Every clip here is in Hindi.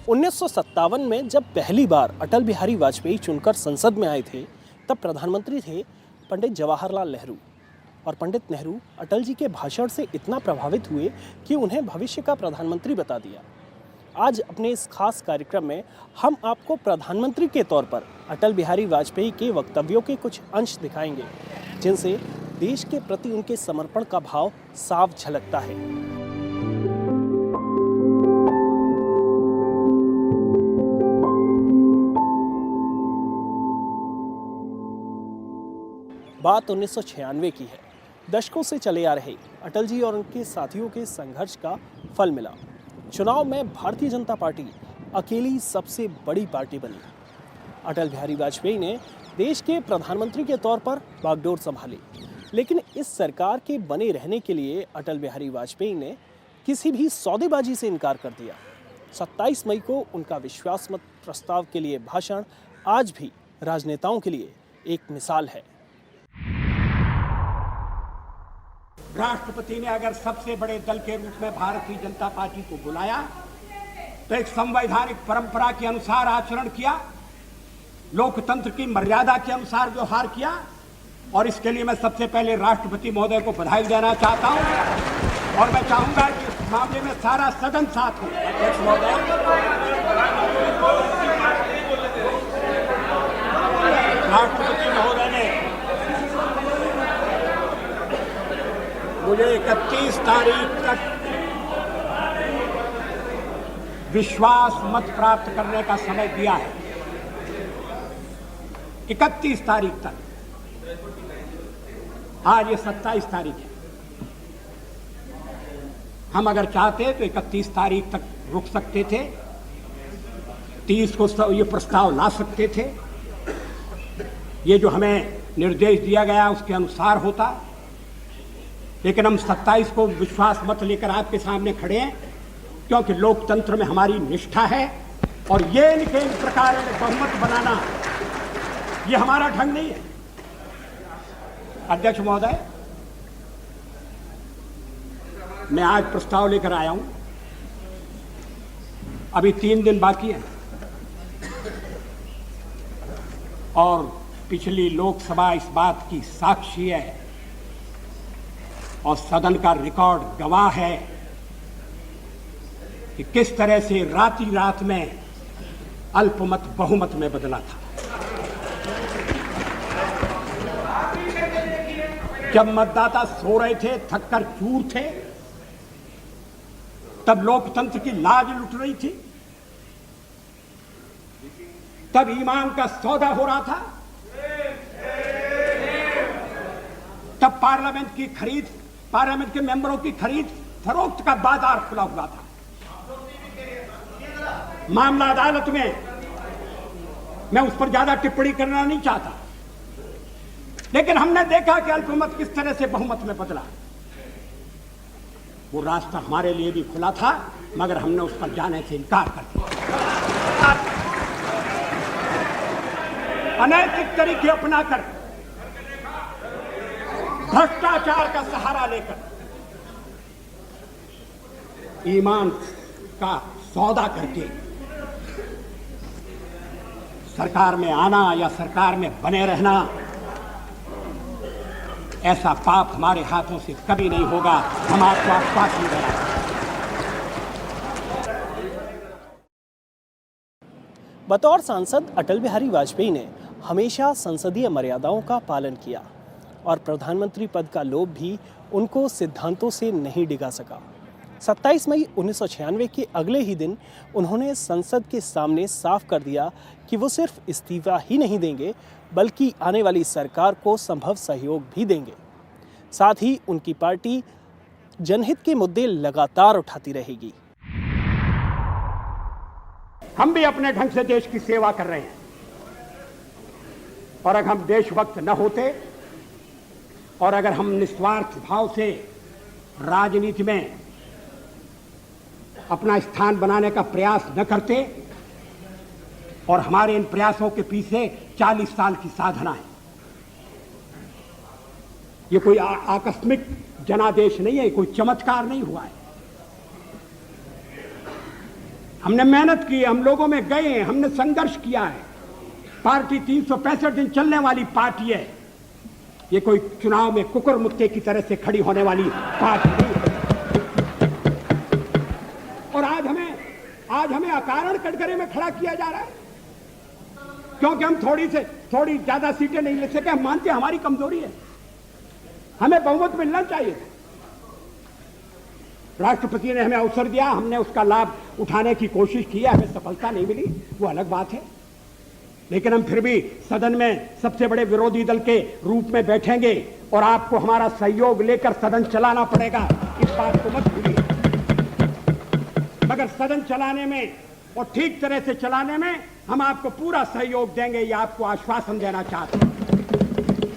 1957 में जब पहली बार अटल बिहारी वाजपेयी चुनकर संसद में आए थे, तब प्रधानमंत्री थे पंडित जवाहरलाल नेहरू। और पंडित नेहरू अटल जी के भाषण से इतना प्रभावित हुए कि उन्हें भविष्य का प्रधानमंत्री बता दिया। आज अपने इस खास कार्यक्रम में हम आपको प्रधानमंत्री के तौर पर अटल बिहारी वाजपेयी के वक्तव्यों के कुछ अंश दिखाएंगे, जिनसे देश के प्रति उनके समर्पण का भाव साफ झलकता है। बात 1996 की है। दशकों से चले आ रहे अटल जी और उनके साथियों के संघर्ष का फल मिला। चुनाव में भारतीय जनता पार्टी अकेली सबसे बड़ी पार्टी बनी। अटल बिहारी वाजपेयी ने देश के प्रधानमंत्री के तौर पर बागडोर संभाली, लेकिन इस सरकार के बने रहने के लिए अटल बिहारी वाजपेयी ने किसी भी सौदेबाजी से इनकार कर दिया। 27 मई को उनका विश्वास मत प्रस्ताव के लिए भाषण आज भी राजनेताओं के लिए एक मिसाल है। राष्ट्रपति ने अगर सबसे बड़े दल के रूप में भारतीय जनता पार्टी को बुलाया तो एक संवैधानिक परंपरा के अनुसार आचरण किया, लोकतंत्र की मर्यादा के अनुसार व्यवहार किया, और इसके लिए मैं सबसे पहले राष्ट्रपति महोदय को बधाई देना चाहता हूं। और मैं चाहूंगा कि इस मामले में सारा सदन साथ हो। अध्यक्ष महोदय, राष्ट्रपति महोदय ने मुझे 31 तारीख तक विश्वास मत प्राप्त करने का समय दिया है। 31 तारीख तक। आज ये 27 तारीख है। हम अगर चाहते तो 31 तारीख तक रुक सकते थे, 30 को ये प्रस्ताव ला सकते थे। ये जो हमें निर्देश दिया गया उसके अनुसार होता, लेकिन हम 27 को विश्वास मत लेकर आपके सामने खड़े हैं, क्योंकि लोकतंत्र में हमारी निष्ठा है। और ये इन प्रकार बहुमत बनाना ये हमारा ढंग नहीं है। अध्यक्ष महोदय, मैं आज प्रस्ताव लेकर आया हूं। अभी 3 दिन बाकी है और पिछली लोकसभा इस बात की साक्षी है और सदन का रिकॉर्ड गवाह है कि किस तरह से रात में अल्पमत बहुमत में बदला था। जब मतदाता सो रहे थे, थककर चूर थे, तब लोकतंत्र की लाज लुट रही थी, तब ईमान का सौदा हो रहा था, तब पार्लियामेंट के मेंबरों की खरीद फरोख्त का बाजार खुला हुआ था। मामला अदालत में, मैं उस पर ज्यादा टिप्पणी करना नहीं चाहता, लेकिन हमने देखा कि अल्पमत किस तरह से बहुमत में बदला। वो रास्ता हमारे लिए भी खुला था, मगर हमने उस पर जाने से इनकार कर दिया। अनैतिक तरीके अपनाकर, भ्रष्टाचार का सहारा लेकर, ईमान का सौदा करके सरकार में आना या सरकार में बने रहना, ऐसा पाप हमारे हाथों से कभी नहीं होगा। हम आपको आश्वासन दे रहे हैं। बतौर सांसद अटल बिहारी वाजपेयी ने हमेशा संसदीय मर्यादाओं का पालन किया और प्रधानमंत्री पद का लोभ भी उनको सिद्धांतों से नहीं डिगा सका। 27 मई 1996 के अगले ही दिन उन्होंने संसद के सामने साफ कर दिया कि वो सिर्फ इस्तीफा ही नहीं देंगे, बल्कि आने वाली सरकार को संभव सहयोग भी देंगे। साथ ही उनकी पार्टी जनहित के मुद्दे लगातार उठाती रहेगी। हम भी अपने ढंग से देश की सेवा कर रहे हैं, और अगर हम देशभक्त न होते और अगर हम निस्वार्थ भाव से राजनीति में अपना स्थान बनाने का प्रयास न करते, और हमारे इन प्रयासों के पीछे 40 साल की साधना है। ये कोई आकस्मिक जनादेश नहीं है, कोई चमत्कार नहीं हुआ है। हमने मेहनत की, हम लोगों में गए, हमने संघर्ष किया है। पार्टी 365 दिन चलने वाली पार्टी है। ये कोई चुनाव में कुकुर मुत्ते की तरह से खड़ी होने वाली पार्टी नहीं है। और आज हमें अकारण कटघरे में खड़ा किया जा रहा है क्योंकि हम थोड़ी ज्यादा सीटें नहीं ले सके। हम मानते हैं हमारी कमजोरी है, हमें बहुमत मिलना चाहिए। राष्ट्रपति ने हमें अवसर दिया, हमने उसका लाभ उठाने की कोशिश की है, हमें सफलता नहीं मिली, वो अलग बात है। लेकिन हम फिर भी सदन में सबसे बड़े विरोधी दल के रूप में बैठेंगे और आपको हमारा सहयोग लेकर सदन चलाना पड़ेगा, इस बात को मत भूलिए। मगर सदन चलाने में और ठीक तरह से चलाने में हम आपको पूरा सहयोग देंगे, ये आपको आश्वासन देना चाहते हैं।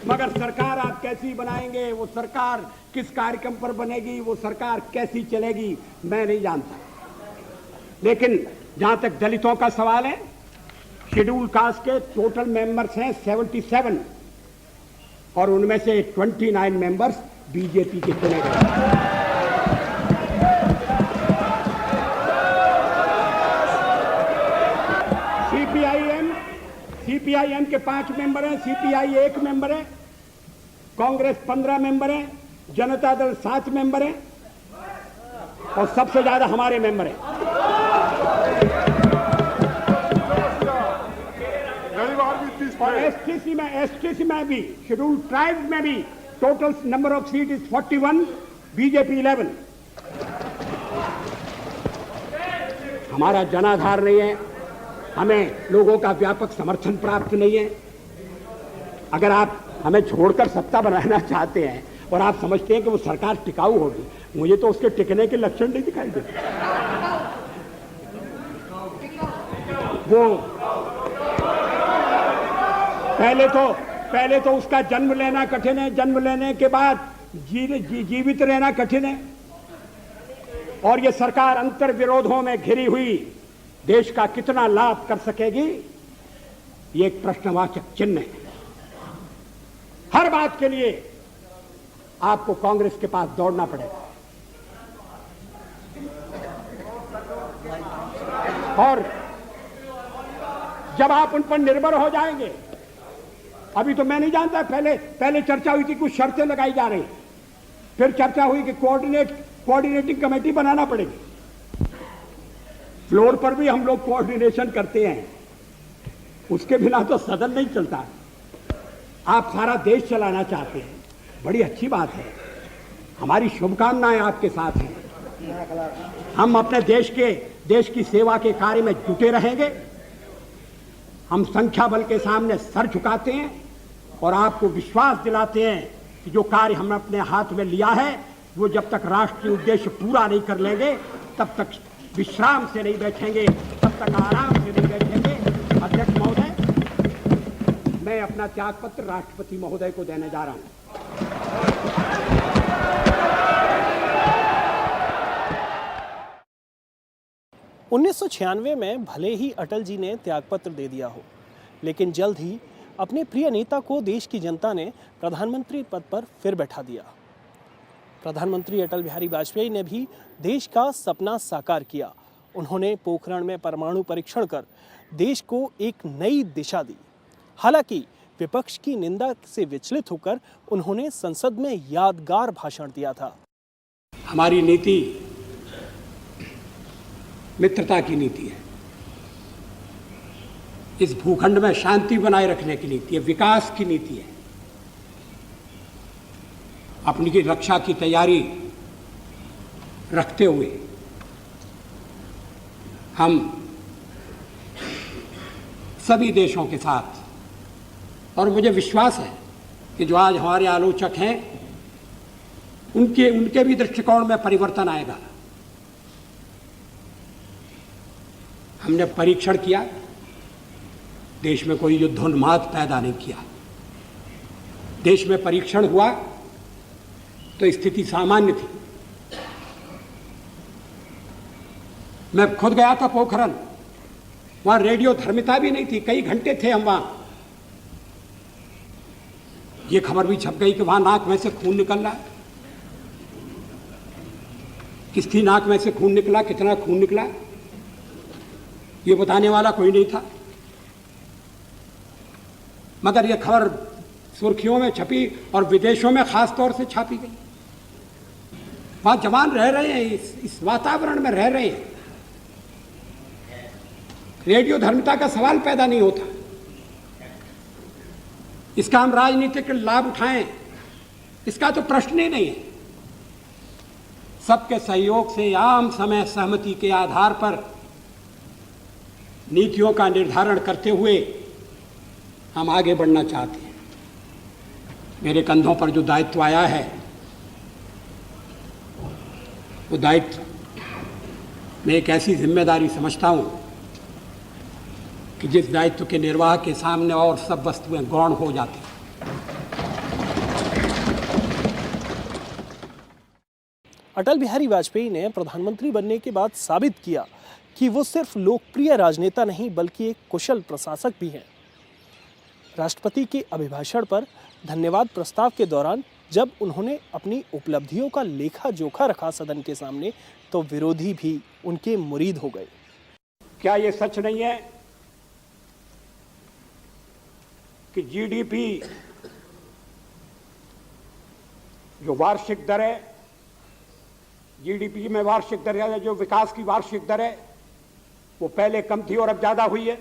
मगर सरकार आप कैसी बनाएंगे, वो सरकार किस कार्यक्रम पर बनेगी, वो सरकार कैसी चलेगी, मैं नहीं जानता। लेकिन जहां तक दलितों का सवाल है, शेड्यूल कास्ट के टोटल मेंबर्स हैं 77 और उनमें से 29 मेंबर्स बीजेपी के चुने गए। सीपीआईएम के 5 मेंबर हैं, सीपीआई 1 मेंबर है, कांग्रेस 15 मेंबर है, जनता दल 7 मेंबर है और सबसे ज्यादा हमारे मेंबर हैं। और एसटीसी में भी, शेड्यूल ट्राइब में भी total number of seat is 41, BJP 11। हमारा जनाधार नहीं है, हमें लोगों का व्यापक समर्थन प्राप्त नहीं है। अगर आप हमें छोड़कर सत्ता बनाना चाहते हैं और आप समझते हैं कि वो सरकार टिकाऊ होगी, मुझे तो उसके टिकने के लक्षण नहीं दिखाई देते। वो पहले तो उसका जन्म लेना कठिन है, जन्म लेने के बाद जीवित रहना कठिन है। और ये सरकार अंतर विरोधों में घिरी हुई देश का कितना लाभ कर सकेगी, ये एक प्रश्नवाचक चिन्ह है। हर बात के लिए आपको कांग्रेस के पास दौड़ना पड़ेगा और जब आप उन पर निर्भर हो जाएंगे, अभी तो मैं नहीं जानता, पहले चर्चा हुई थी, कुछ शर्तें लगाई जा रही, फिर चर्चा हुई कि कोऑर्डिनेटिंग कमेटी बनाना पड़ेगी। फ्लोर पर भी हम लोग कोऑर्डिनेशन करते हैं, उसके बिना तो सदन नहीं चलता। आप सारा देश चलाना चाहते हैं, बड़ी अच्छी बात है, हमारी शुभकामनाएं आपके साथ हैं। हम अपने देश की सेवा के कार्य में जुटे रहेंगे। हम संख्या बल के सामने सर झुकाते हैं और आपको विश्वास दिलाते हैं कि जो कार्य हमने अपने हाथ में लिया है, वो जब तक राष्ट्रीय उद्देश्य पूरा नहीं कर लेंगे, तब तक विश्राम से नहीं बैठेंगे, तब तक आराम से नहीं बैठेंगे। अध्यक्ष महोदय, मैं अपना त्यागपत्र राष्ट्रपति महोदय को देने जा रहा हूं। 1996 में भले ही अटल जी ने त्यागपत्र दे दिया हो, लेकिन जल्द ही अपने प्रिय नेता को देश की जनता ने प्रधानमंत्री पद पर फिर बैठा दिया। प्रधानमंत्री अटल बिहारी वाजपेयी ने भी देश का सपना साकार किया। उन्होंने पोखरण में परमाणु परीक्षण कर देश को एक नई दिशा दी। हालांकि विपक्ष की निंदा से विचलित होकर उन्होंने संसद में यादगार भाषण दिया था। हमारी नीति मित्रता की नीति है, इस भूखंड में शांति बनाए रखने की नीति है, विकास की नीति है। अपनी की रक्षा की तैयारी रखते हुए हम सभी देशों के साथ, और मुझे विश्वास है कि जो आज हमारे आलोचक हैं उनके भी दृष्टिकोण में परिवर्तन आएगा। हमने परीक्षण किया, देश में कोई युद्धोन्माद पैदा नहीं किया। देश में परीक्षण हुआ तो स्थिति सामान्य थी। मैं खुद गया था पोखरण, वहां रेडियो धर्मिता भी नहीं थी, कई घंटे थे हम वहां। ये खबर भी छप गई कि वहां नाक में से खून निकल रहा। किसकी नाक में से खून निकला, कितना खून निकला, ये बताने वाला कोई नहीं था, मगर ये खबर सुर्खियों में छपी और विदेशों में खास तौर से छापी गई। वहां जवान रह रहे हैं, इस वातावरण में रह रहे हैं, रेडियो धर्मिता का सवाल पैदा नहीं होता। इसका हम राजनीतिक लाभ उठाएं, इसका तो प्रश्न ही नहीं है। सबके सहयोग से आम समय सहमति के आधार पर नीतियों का निर्धारण करते हुए हम आगे बढ़ना चाहते हैं। मेरे कंधों पर जो दायित्व आया है, वो दायित्व मैं एक ऐसी जिम्मेदारी समझता हूं कि जिस दायित्व के निर्वाह के सामने और सब वस्तुएं गौण हो जाती हैं। अटल बिहारी वाजपेयी ने प्रधानमंत्री बनने के बाद साबित किया कि वो सिर्फ लोकप्रिय राजनेता नहीं बल्कि एक कुशल प्रशासक भी हैं। राष्ट्रपति के अभिभाषण पर धन्यवाद प्रस्ताव के दौरान जब उन्होंने अपनी उपलब्धियों का लेखा जोखा रखा सदन के सामने, तो विरोधी भी उनके मुरीद हो गए। क्या ये सच नहीं है कि जीडीपी जो वार्षिक दर है, जीडीपी में वार्षिक दर है, जो विकास की वार्षिक दर है, वो पहले कम थी और अब ज्यादा हुई है।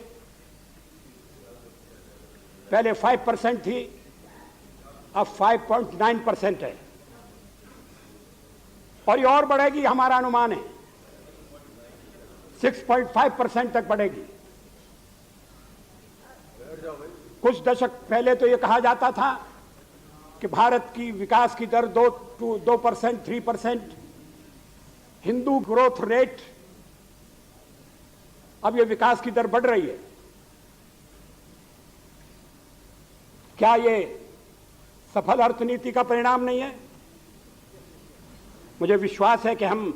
पहले 5% थी, अब 5.9% है, और ये और बढ़ेगी, हमारा अनुमान है 6.5% तक बढ़ेगी। कुछ दशक पहले तो ये कहा जाता था कि भारत की विकास की दर 2%, 3%, हिंदू ग्रोथ रेट, अब ये विकास की दर बढ़ रही है। क्या ये सफल अर्थनीति का परिणाम नहीं है? मुझे विश्वास है कि हम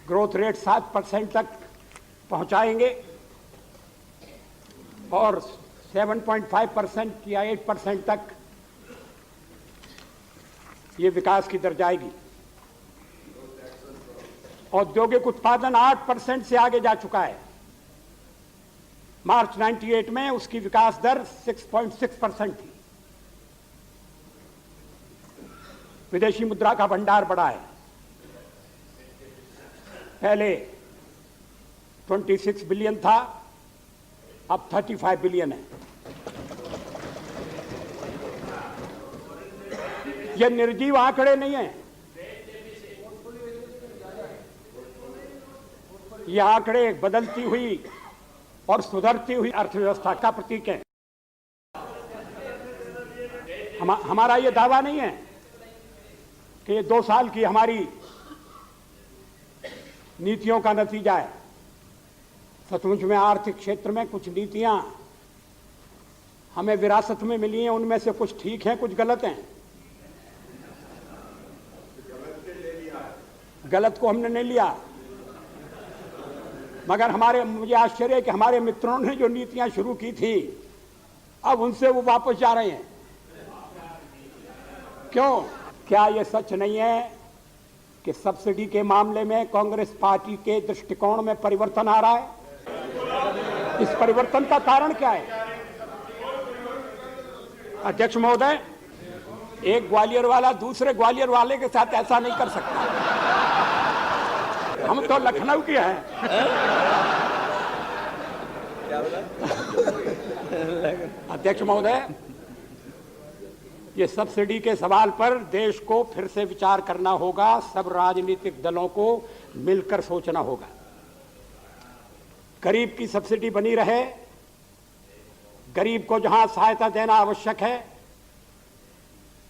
ग्रोथ रेट 7% तक पहुंचाएंगे और 7.5% या 8% तक ये विकास की दर जाएगी। औद्योगिक उत्पादन 8% से आगे जा चुका है। मार्च 98 में उसकी विकास दर 6.6% थी। विदेशी मुद्रा का भंडार बढ़ा है, पहले 26 बिलियन था, अब 35 बिलियन है। ये निर्जीव आंकड़े नहीं है, ये आंकड़े एक बदलती हुई और सुधरती हुई अर्थव्यवस्था का प्रतीक है। हमारा ये दावा नहीं है कि ये 2 साल की हमारी नीतियों का नतीजा है। सचमुच में आर्थिक क्षेत्र में कुछ नीतियां हमें विरासत में मिली हैं, उनमें से कुछ ठीक हैं, कुछ गलत हैं। गलत को हमने नहीं लिया, मगर मुझे आश्चर्य है कि हमारे मित्रों ने जो नीतियां शुरू की थी, अब उनसे वो वापस जा रहे हैं। क्यों? क्या ये सच नहीं है कि सब्सिडी के मामले में कांग्रेस पार्टी के दृष्टिकोण में परिवर्तन आ रहा है? इस परिवर्तन का कारण क्या है? अध्यक्ष महोदय, एक ग्वालियर वाला दूसरे ग्वालियर वाले के साथ ऐसा नहीं कर सकता। हम तो लखनऊ के हैं। अध्यक्ष महोदय, ये सब्सिडी के सवाल पर देश को फिर से विचार करना होगा। सब राजनीतिक दलों को मिलकर सोचना होगा। गरीब की सब्सिडी बनी रहे, गरीब को जहां सहायता देना आवश्यक है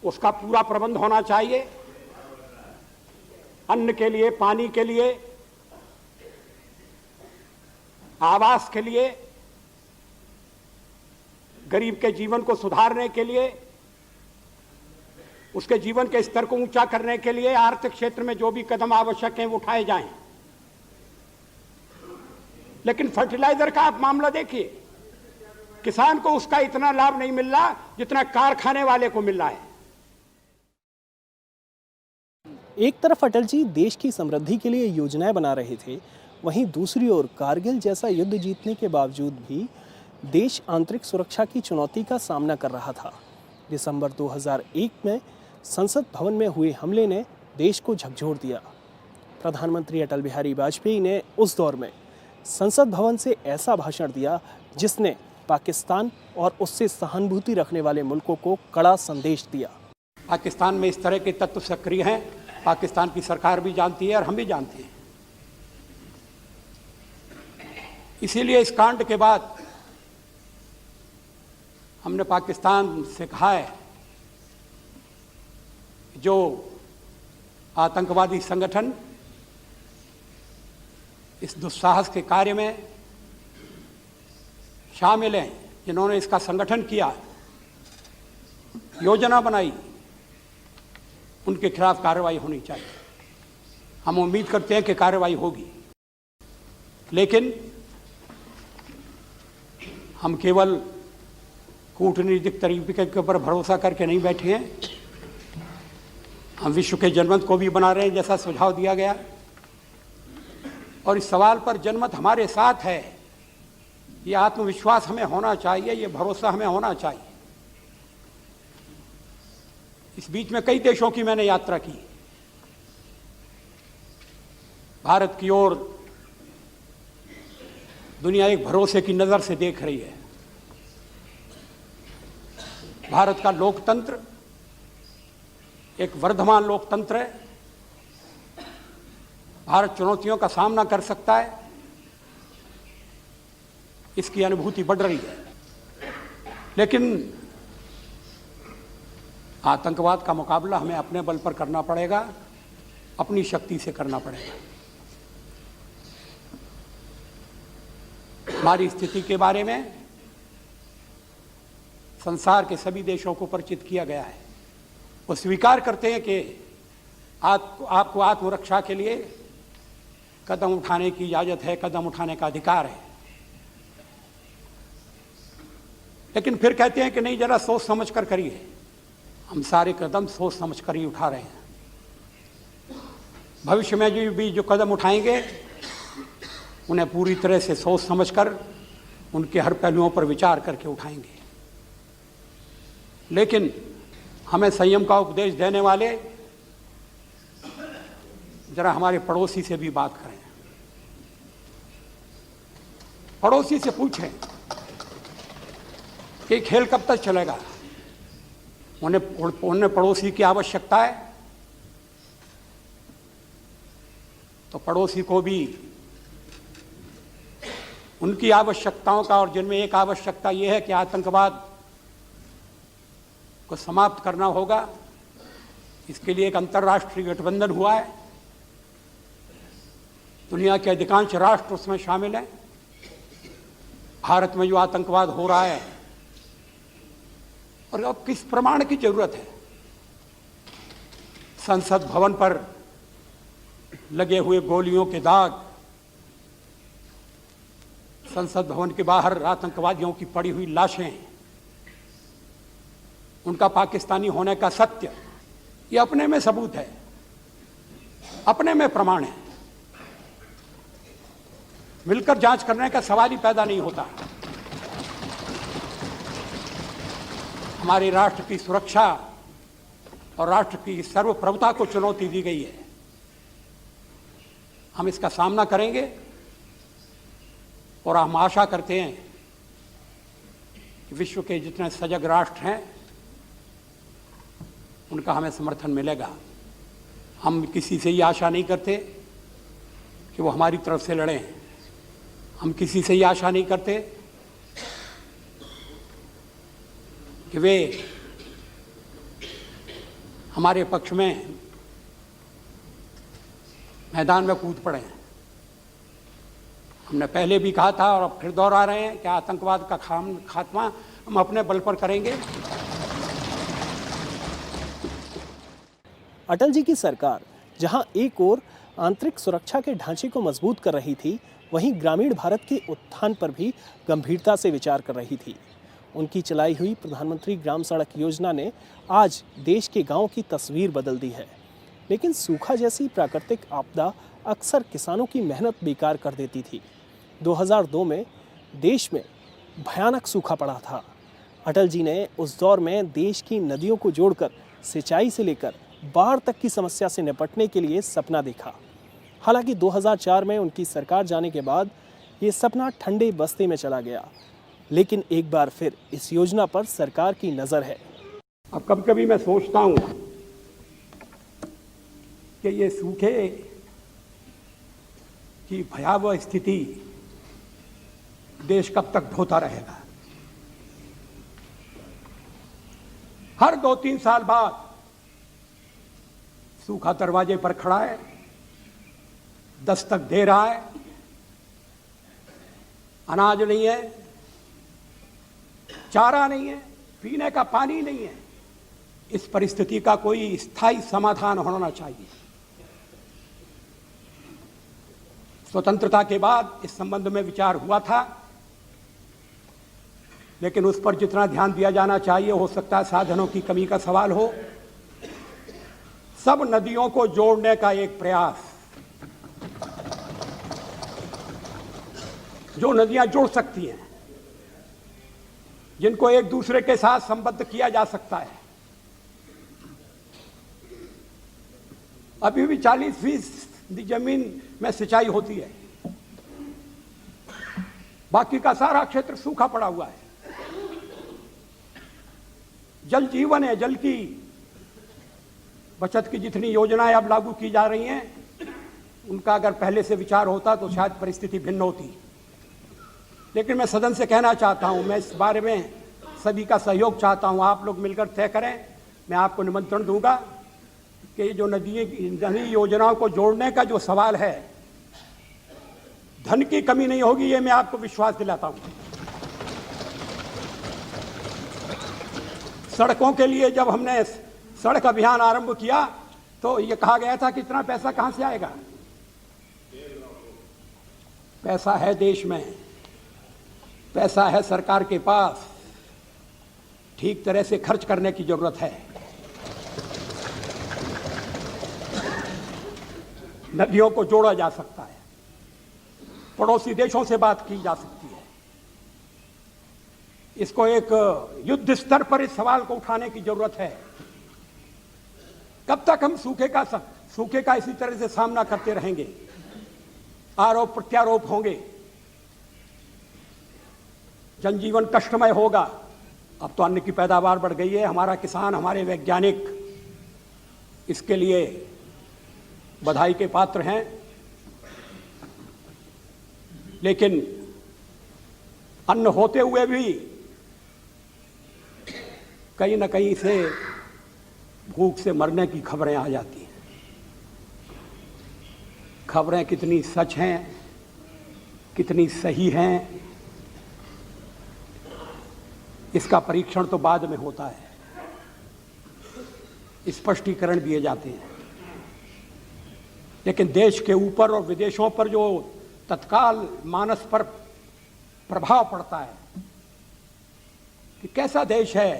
उसका पूरा प्रबंध होना चाहिए। अन्न के लिए, पानी के लिए, आवास के लिए, गरीब के जीवन को सुधारने के लिए, उसके जीवन के स्तर को ऊंचा करने के लिए आर्थिक क्षेत्र में जो भी कदम आवश्यक हैं वो उठाए जाएं। लेकिन फर्टिलाइजर का आप मामला देखिए, किसान को उसका इतना लाभ नहीं मिल रहा जितना कारखाने वाले को मिल रहा है। एक तरफ अटल जी देश की समृद्धि के लिए योजनाएं बना रहे थे, वहीं दूसरी ओर कारगिल जैसा युद्ध जीतने के बावजूद भी देश आंतरिक सुरक्षा की चुनौती का सामना कर रहा था। दिसंबर 2001 में संसद भवन में हुए हमले ने देश को झकझोर दिया। प्रधानमंत्री अटल बिहारी वाजपेयी ने उस दौर में संसद भवन से ऐसा भाषण दिया जिसने पाकिस्तान और उससे सहानुभूति रखने वाले मुल्कों को कड़ा संदेश दिया। पाकिस्तान में इस तरह के तत्व सक्रिय हैं, पाकिस्तान की सरकार भी जानती है और हम भी जानते हैं। इसीलिए इस कांड के बाद हमने पाकिस्तान से कहा है जो आतंकवादी संगठन इस दुस्साहस के कार्य में शामिल हैं, जिन्होंने इसका संगठन किया, योजना बनाई, उनके खिलाफ कार्रवाई होनी चाहिए। हम उम्मीद करते हैं कि कार्रवाई होगी, लेकिन हम केवल कूटनीतिक तरीके के ऊपर भरोसा करके नहीं बैठे हैं। हम विश्व के जनमत को भी बना रहे हैं, जैसा सुझाव दिया गया, और इस सवाल पर जनमत हमारे साथ है। ये आत्मविश्वास हमें होना चाहिए, ये भरोसा हमें होना चाहिए। इस बीच में कई देशों की मैंने यात्रा की। भारत की ओर दुनिया एक भरोसे की नजर से देख रही है। भारत का लोकतंत्र एक वर्धमान लोकतंत्र है। भारत चुनौतियों का सामना कर सकता है, इसकी अनुभूति बढ़ रही है। लेकिन आतंकवाद का मुकाबला हमें अपने बल पर करना पड़ेगा, अपनी शक्ति से करना पड़ेगा। हमारी स्थिति के बारे में संसार के सभी देशों को परिचित किया गया है। वो स्वीकार करते हैं कि आपको आत्मरक्षा के लिए कदम उठाने की इजाजत है, कदम उठाने का अधिकार है। लेकिन फिर कहते हैं कि नहीं, जरा सोच समझ कर करिए। हम सारे कदम सोच समझ कर ही उठा रहे हैं। भविष्य में जो कदम उठाएंगे उन्हें पूरी तरह से सोच समझकर उनके हर पहलुओं पर विचार करके उठाएंगे। लेकिन हमें संयम का उपदेश देने वाले जरा हमारे पड़ोसी से भी बात करें। पड़ोसी से पूछें कि खेल कब तक चलेगा। उन्हें पड़ोसी की आवश्यकता है, तो पड़ोसी को भी उनकी आवश्यकताओं का, और जिनमें एक आवश्यकता यह है कि आतंकवाद को समाप्त करना होगा। इसके लिए एक अंतर्राष्ट्रीय गठबंधन हुआ है। दुनिया के अधिकांश राष्ट्र उसमें शामिल हैं। भारत में जो आतंकवाद हो रहा है, और अब किस प्रमाण की जरूरत है? संसद भवन पर लगे हुए गोलियों के दाग, संसद भवन के बाहर आतंकवादियों की पड़ी हुई लाशें, उनका पाकिस्तानी होने का सत्य, ये अपने में सबूत है, अपने में प्रमाण है। मिलकर जांच करने का सवाल ही पैदा नहीं होता। हमारे राष्ट्र की सुरक्षा और राष्ट्र की सर्वप्रभुता को चुनौती दी गई है। हम इसका सामना करेंगे और हम आशा करते हैं कि विश्व के जितने सजग राष्ट्र हैं उनका हमें समर्थन मिलेगा। हम किसी से ये आशा नहीं करते कि वो हमारी तरफ से लड़ें। हम किसी से ये आशा नहीं करते कि वे हमारे पक्ष में मैदान में कूद पड़े। हमने पहले भी कहा था और अब फिर दोहरा रहे हैं कि आतंकवाद का खात्मा हम अपने बल पर करेंगे। अटल जी की सरकार जहां एक ओर आंतरिक सुरक्षा के ढांचे को मजबूत कर रही थी, वहीं ग्रामीण भारत के उत्थान पर भी गंभीरता से विचार कर रही थी। उनकी चलाई हुई प्रधानमंत्री ग्राम सड़क योजना ने आज देश के गांव की तस्वीर बदल दी है। लेकिन सूखा जैसी प्राकृतिक आपदा अक्सर किसानों की मेहनत बेकार कर देती थी। 2002 में देश में भयानक सूखा पड़ा था। अटल जी ने उस दौर में देश की नदियों को जोड़कर सिंचाई से लेकर बाढ़ तक की समस्या से निपटने के लिए सपना देखा। हालांकि 2004 में उनकी सरकार जाने के बाद ये सपना ठंडे बस्ते में चला गया, लेकिन एक बार फिर इस योजना पर सरकार की नज़र है। अब कभी कभी मैं सोचता हूं कि ये सूखे की भयावह स्थिति देश कब तक ढोता रहेगा। हर 2-3 साल बाद सूखा दरवाजे पर खड़ा है, दस्तक दे रहा है, अनाज नहीं है, चारा नहीं है, पीने का पानी नहीं है। इस परिस्थिति का कोई स्थायी समाधान होना चाहिए। स्वतंत्रता के बाद इस संबंध में विचार हुआ था, लेकिन उस पर जितना ध्यान दिया जाना चाहिए, हो सकता है साधनों की कमी का सवाल हो। सब नदियों को जोड़ने का एक प्रयास, जो नदियां जुड़ सकती हैं, जिनको एक दूसरे के साथ संबद्ध किया जा सकता है। अभी भी 40% जमीन में सिंचाई होती है, बाकी का सारा क्षेत्र सूखा पड़ा हुआ है। जल जीवन है, जल की बचत की जितनी योजनाएं अब लागू की जा रही हैं, उनका अगर पहले से विचार होता तो शायद परिस्थिति भिन्न होती। लेकिन मैं सदन से कहना चाहता हूं, मैं इस बारे में सभी का सहयोग चाहता हूं। आप लोग मिलकर तय करें। मैं आपको निमंत्रण दूंगा कि जो नदी योजनाओं को जोड़ने का जो सवाल है, धन की कमी नहीं होगी, ये मैं आपको विश्वास दिलाता हूं। सड़कों के लिए जब हमने सड़क अभियान आरंभ किया तो ये कहा गया था कि इतना पैसा कहां से आएगा। पैसा है देश में, पैसा है सरकार के पास, ठीक तरह से खर्च करने की जरूरत है। नदियों को जोड़ा जा सकता है, पड़ोसी देशों से बात की जा सकती है। इसको एक युद्ध स्तर पर इस सवाल को उठाने की जरूरत है। कब तक हम सूखे का इसी तरह से सामना करते रहेंगे? आरोप प्रत्यारोप होंगे, जनजीवन कष्टमय होगा। अब तो अन्न की पैदावार बढ़ गई है, हमारा किसान, हमारे वैज्ञानिक इसके लिए बधाई के पात्र हैं। लेकिन अन्न होते हुए भी कहीं ना कहीं से भूख से मरने की खबरें आ जाती हैं। खबरें कितनी सच हैं, कितनी सही हैं, इसका परीक्षण तो बाद में होता है, स्पष्टीकरण दिए जाते हैं। लेकिन देश के ऊपर और विदेशों पर जो तत्काल मानस पर प्रभाव पड़ता है कि कैसा देश है,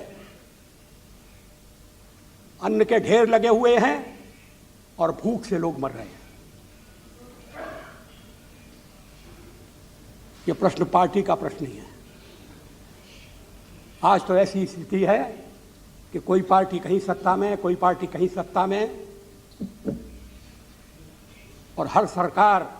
अन्न के ढेर लगे हुए हैं और भूख से लोग मर रहे हैं। यह प्रश्न पार्टी का प्रश्न नहीं है। आज तो ऐसी स्थिति है कि कोई पार्टी कहीं सत्ता में, कोई पार्टी कहीं सत्ता में, और हर सरकार